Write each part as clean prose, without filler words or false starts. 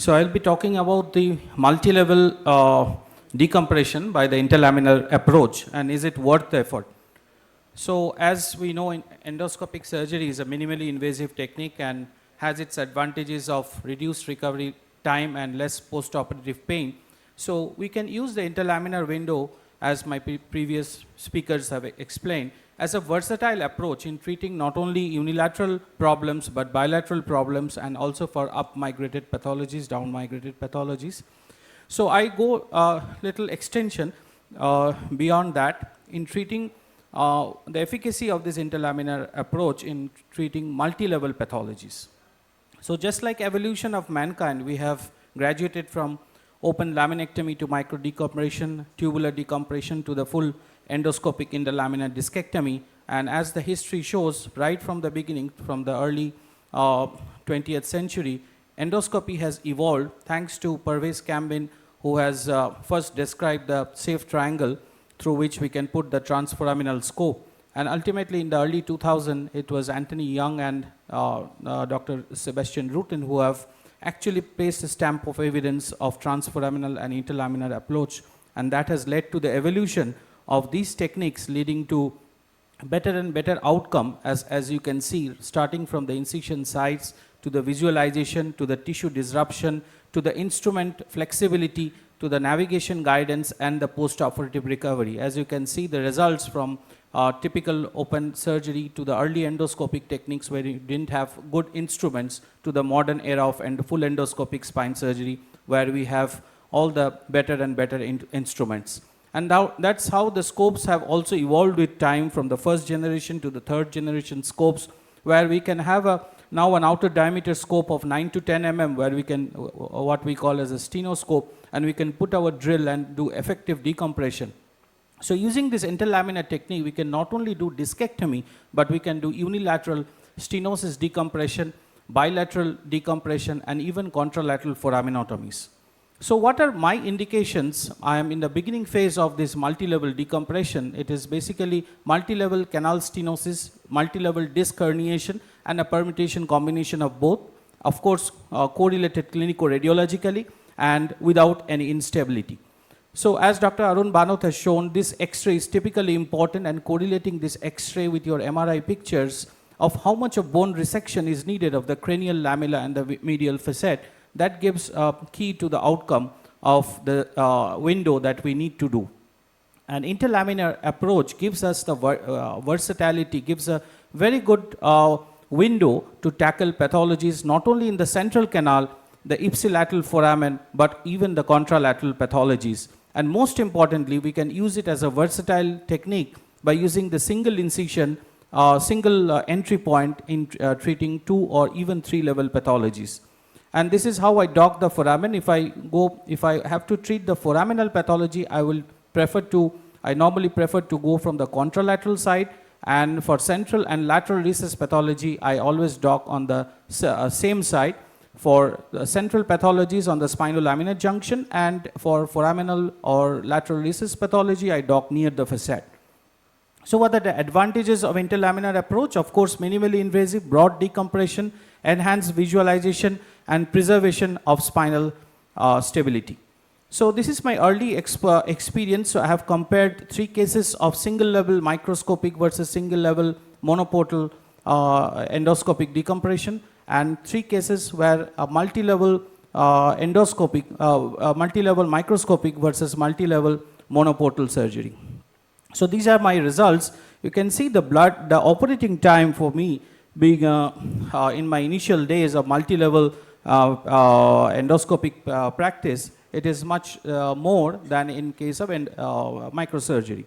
So I'll be talking about the multi-level decompression by the interlaminar approach, and is it worth the effort? So as we know, endoscopic surgery is a minimally invasive technique and has its advantages of reduced recovery time and less post-operative pain. So we can use the interlaminar window, as my previous speakers have explained, as a versatile approach in treating not only unilateral problems but bilateral problems, and also for up-migrated pathologies, down-migrated pathologies. So I go a little extension beyond that in treating the efficacy of this interlaminar approach in treating multi-level pathologies. So just like evolution of mankind, we have graduated from open laminectomy to micro decompression, tubular decompression, to the full endoscopic interlaminar discectomy. And as the history shows, right from the beginning, from the early 20th century, endoscopy has evolved thanks to Pervez Cambin, who has first described the safe triangle through which we can put the transforaminal scope. And ultimately in the early 2000s, it was Anthony Young and Dr. Sebastian Rutten who have actually placed a stamp of evidence of transforaminal and interlaminar approach. And that has led to the evolution of these techniques, leading to better and better outcome, as you can see, starting from the incision sites to the visualization, to the tissue disruption, to the instrument flexibility, to the navigation guidance, and the post-operative recovery. As you can see, the results from typical open surgery to the early endoscopic techniques where you didn't have good instruments, to the modern era of full endoscopic spine surgery where we have all the better and better instruments. And now that's how the scopes have also evolved with time, from the first generation to the third generation scopes, where we can have now an outer diameter scope of 9 to 10 mm, where we can, what we call as a stenoscope, and we can put our drill and do effective decompression. So using this interlaminar technique, we can not only do discectomy, but we can do unilateral stenosis decompression, bilateral decompression, and even contralateral foraminotomies. So what are my indications? I am in the beginning phase of this multi-level decompression. It is basically multi-level canal stenosis, multi-level disc herniation, and a permutation combination of both. Of course, correlated clinico-radiologically and without any instability. So as Dr. Arun Banot has shown, this X-ray is typically important, and correlating this X-ray with your MRI pictures of how much of bone resection is needed of the cranial lamella and the medial facet, that gives a key to the outcome of the window that we need to do. An interlaminar approach gives us the versatility, gives a very good window to tackle pathologies not only in the central canal, the ipsilateral foramen, but even the contralateral pathologies. And most importantly, we can use it as a versatile technique by using the single incision, single entry point in treating 2 or even 3 level pathologies. And this is how I dock the foramen. If I have to treat the foraminal pathology, I normally prefer to go from the contralateral side, and for central and lateral recess pathology, I always dock on the same side. For the central pathologies on the spinolaminar junction, and for foraminal or lateral recess pathology, I dock near the facet. So what are the advantages of interlaminar approach? Of course, minimally invasive, broad decompression, enhanced visualization, and preservation of spinal stability. So this is my early experience. So I have compared 3 cases of single level microscopic versus single level monoportal endoscopic decompression, and 3 cases where a multi-level endoscopic, multi-level microscopic versus multi-level monoportal surgery. So these are my results. You can see the operating time for me being in my initial days of multi-level endoscopic practice, it is much more than in case of microsurgery.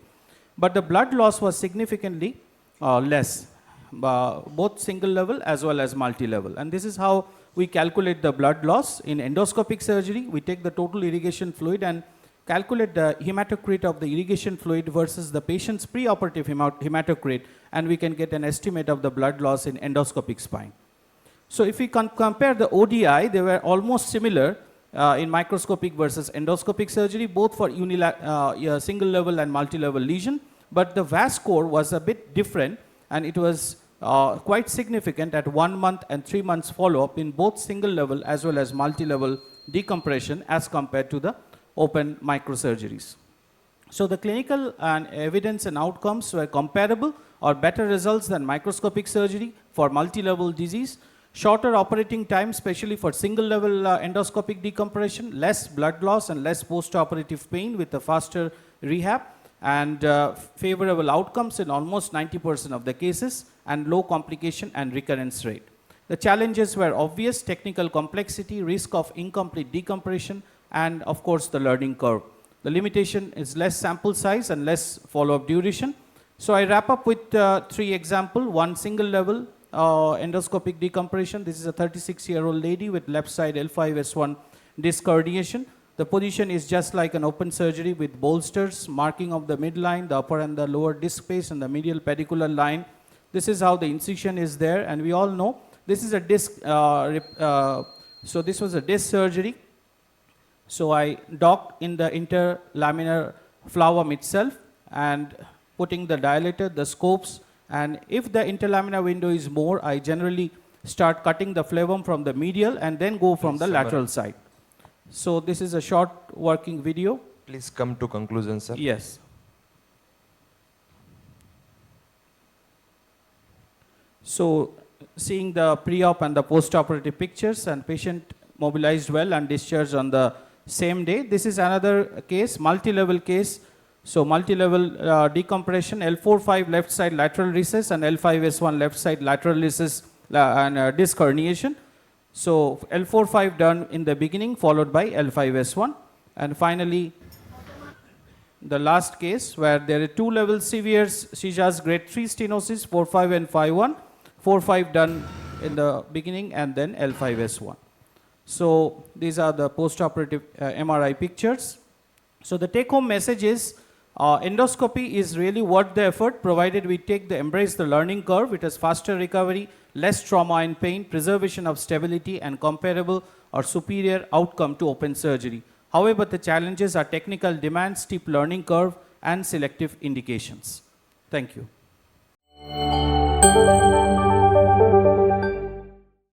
But the blood loss was significantly less, both single level as well as multi-level. And this is how we calculate the blood loss in endoscopic surgery. We take the total irrigation fluid and calculate the hematocrit of the irrigation fluid versus the patient's preoperative hematocrit, and we can get an estimate of the blood loss in endoscopic spine. So if we compare the ODI, they were almost similar in microscopic versus endoscopic surgery, both for single level and multi-level lesion, but the VAS score was a bit different, and it was quite significant at 1 month and 3 months follow-up in both single level as well as multi-level decompression as compared to the open microsurgeries. So the clinical and evidence and outcomes were comparable or better results than microscopic surgery for multi-level disease. Shorter operating time, especially for single-level endoscopic decompression, less blood loss and less post-operative pain with a faster rehab, and favorable outcomes in almost 90% of the cases, and low complication and recurrence rate. The challenges were obvious: technical complexity, risk of incomplete decompression, and of course the learning curve. The limitation is less sample size and less follow-up duration. So I wrap up with 3 examples. One single level endoscopic decompression. This is a 36-year-old lady with left side L5-S1 disc herniation. The position is just like an open surgery with bolsters, marking of the midline, the upper and the lower disc space, and the medial pedicular line. This is how the incision is there, and we all know this is a disc. So this was a disc surgery. So I docked in the interlaminar phloem itself and putting the dilator, the scopes, and if the interlaminar window is more, I generally start cutting the phloem from the medial and then go from the lateral side. So this is a short working video. Please come to conclusion, sir. Yes. So seeing the pre-op and the post-operative pictures, and patient mobilized well and discharged on the same day. This is another case, multi-level case. So multi-level decompression, L4-5 left side lateral recess and L5-S1 left side lateral recess and disc herniation. So L4-5 done in the beginning, followed by L5-S1. And finally, the last case where there are 2-level severe seizures, grade 3 stenosis, 4-5 and 5-1. 4-5 done in the beginning and then L5-S1. So these are the post-operative MRI pictures. So the take-home message is endoscopy is really worth the effort, provided we embrace the learning curve. It has faster recovery, less trauma and pain, preservation of stability, and comparable or superior outcome to open surgery. However, the challenges are technical demands, steep learning curve, and selective indications. Thank you.